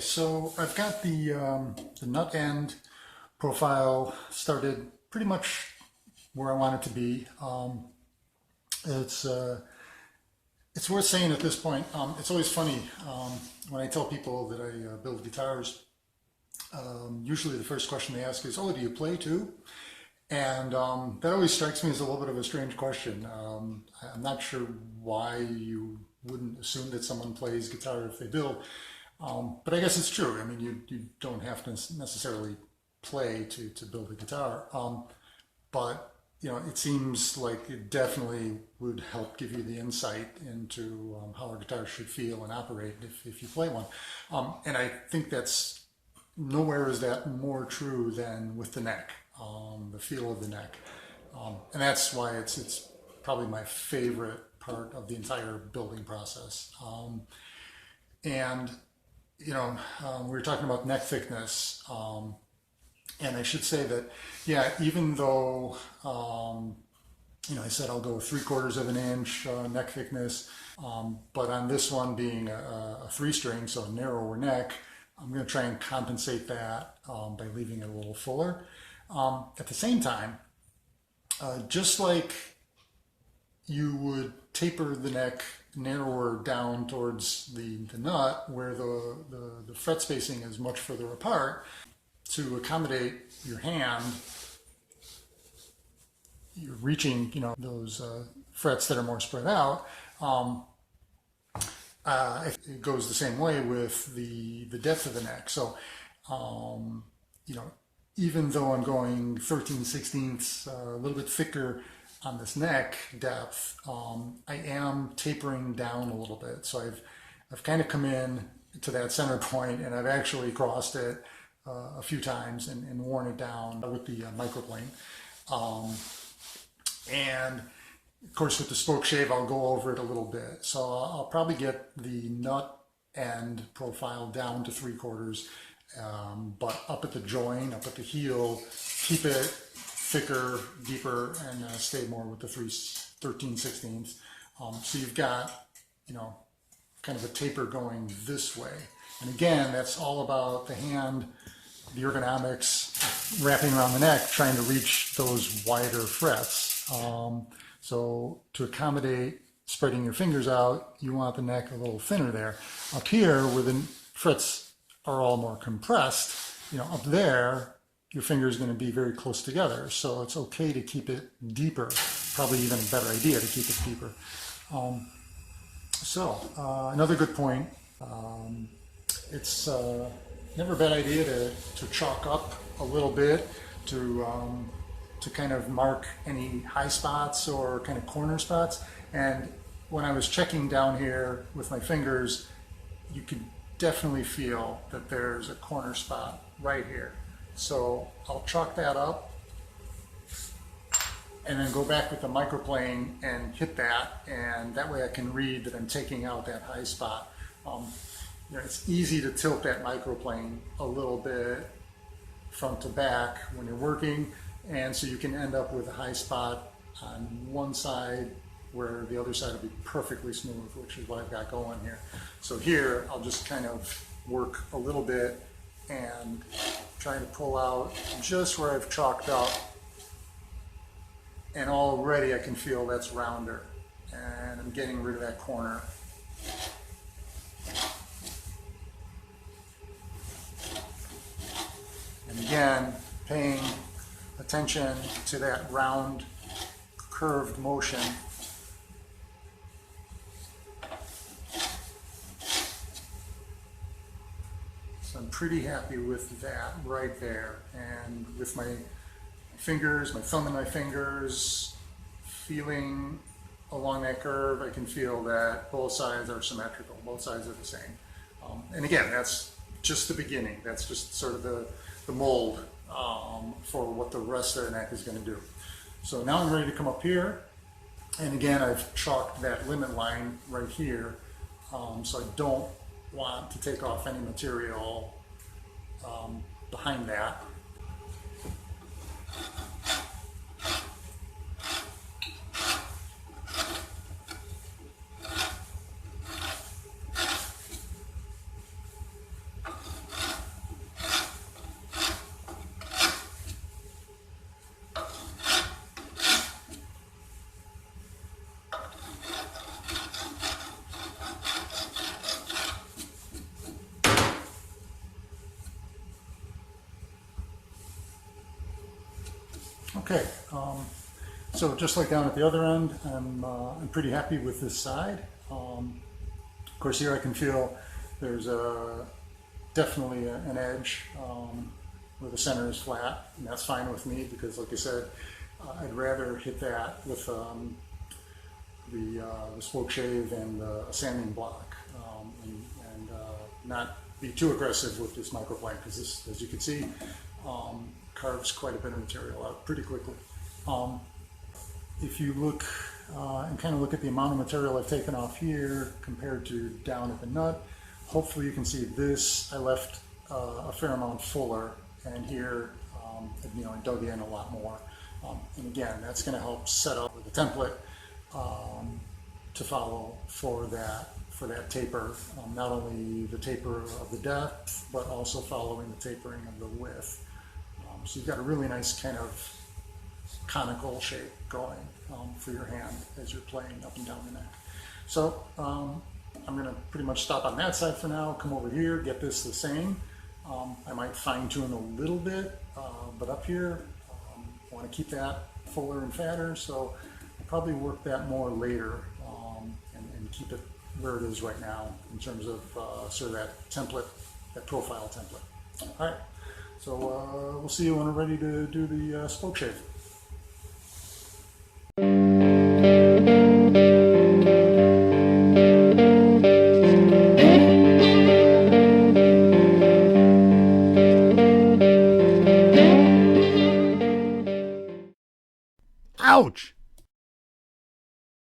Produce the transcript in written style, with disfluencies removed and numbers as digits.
So I've got the nut end profile started pretty much where I want it to be. It's worth saying at this point, it's always funny when I tell people that I build guitars. Usually the first question they ask is, oh, do you play too? And that always strikes me as a little bit of a strange question. I'm not sure why you wouldn't assume that someone plays guitar if they build. But I guess it's true. I mean, you don't have to necessarily play to build a guitar. But, you know, it seems like it definitely would help give you the insight into how a guitar should feel and operate if you play one. And I think that's nowhere is that more true than with the neck, the feel of the neck. And that's why it's probably my favorite part of the entire building process. And you know, we were talking about neck thickness, and I should say that, yeah, even though, you know, I said I'll go 3/4 of an inch neck thickness, but on this one being a 3-string, so a narrower neck, I'm going to try and compensate that by leaving it a little fuller. At the same time, just like you would taper the neck narrower down towards the nut where the fret spacing is much further apart to accommodate your hand. You're reaching, you know, those frets that are more spread out. It goes the same way with the depth of the neck. So, you know, even though I'm going 13/16, a little bit thicker on this neck depth, I am tapering down a little bit. So I've kind of come in to that center point, and I've actually crossed it a few times and worn it down with the microplane. And of course with the spokeshave, I'll go over it a little bit. So I'll probably get the nut end profile down to 3/4, but up at the join, up at the heel, keep it thicker, deeper, and stay more with the 13/16. So you've got, you know, kind of a taper going this way. And again, that's all about the hand, the ergonomics, wrapping around the neck, trying to reach those wider frets. So to accommodate spreading your fingers out, you want the neck a little thinner there. Up here, where the frets are all more compressed, you know, up there, your finger is going to be very close together, so it's okay to keep it deeper. Probably even a better idea to keep it deeper. Another good point, it's never a bad idea to chalk up a little bit to kind of mark any high spots or kind of corner spots. And when I was checking down here with my fingers, you could definitely feel that there's a corner spot right here. So I'll chalk that up and then go back with the microplane and hit that, and that way I can read that I'm taking out that high spot. You know, it's easy to tilt that microplane a little bit front to back when you're working, and so you can end up with a high spot on one side where the other side will be perfectly smooth, which is what I've got going here. So here I'll just kind of work a little bit and trying to pull out just where I've chalked up, and already I can feel that's rounder, and I'm getting rid of that corner. And again, paying attention to that round curved motion. So I'm pretty happy with that right there. And with my fingers, my thumb and my fingers, feeling along that curve, I can feel that both sides are symmetrical, both sides are the same. And again, that's just the beginning. That's just sort of the mold for what the rest of the neck is going to do. So now I'm ready to come up here. And again, I've chalked that limit line right here. So I don't want to take off any material behind that. Okay, so just like down at the other end, I'm pretty happy with this side. Of course, here I can feel there's definitely an edge where the center is flat, and that's fine with me because, like I said, I'd rather hit that with the spokeshave and a sanding block, and not be too aggressive with this microplane because this, as you can see, carves quite a bit of material out pretty quickly. If you look and kind of look at the amount of material I've taken off here compared to down at the nut, hopefully you can see this. I left a fair amount fuller, and here, I dug in a lot more. And again, that's going to help set up the template to follow for that taper. Not only the taper of the depth, but also following the tapering of the width. So you've got a really nice kind of conical shape going for your hand as you're playing up and down the neck. So I'm going to pretty much stop on that side for now, come over here, get this the same. I might fine tune a little bit, but up here I want to keep that fuller and fatter, so I'll probably work that more later and keep it where it is right now in terms of sort of that template, that profile template. All right, so we'll see you when we're ready to do the spoke shave. Ouch!